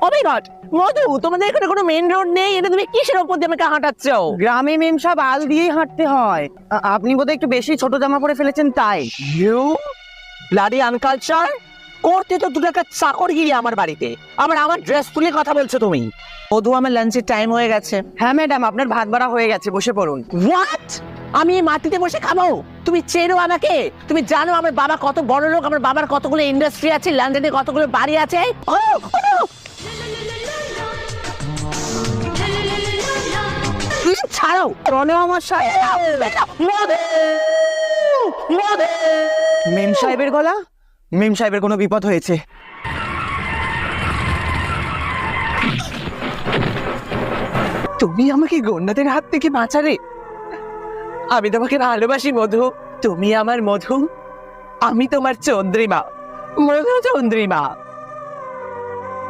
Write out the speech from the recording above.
ও মাই god, মধু, তোমাদের এখানে কোনো মেইন রোড নেই? এটা তুমি কিসের উপর দিয়ে আমাকে হাঁটাচ্ছ? গ্রামে মেম সব আল দিয়েই হাঁটতে হয়। আপনি বোধহয় একটু বেশি ছোট জামা পরে ফেলেছেন তাই। You bloody uncultured! করতে তো 2 টাকা চাকরগিরি আমার বাড়িতে, আবার আমার ড্রেস তুলে কথা বলছো তুমি। মধু, আমার লাঞ্চের টাইম হয়ে গেছে। হ্যাঁ ম্যাডাম, আপনার ভাত বাড়া হয়ে গেছে, বসে পড়ুন। হোয়াট? আমি এই মাটিতে বসে খাবো? তুমি চেনো আমাকে? তুমি জানো আমার বাবা কত বড় লোক, আমার বাবার কতগুলো ইন্ডাস্ট্রি আছে, লন্ডনে কতগুলো বাড়ি আছে? ছাড়ো, রনে আমার সাথে মেম সাহেবের গলা। মেম সাহেবের কোনো বিপদ হয়েছে। তুমি আমাকে গন্ডাদের হাত থেকে বাঁচালে। আমি তোমাকে ভালোবাসি মধু, তুমি আমার মধু, আমি তোমার চন্দ্রিমা, মধু চন্দ্রিমা।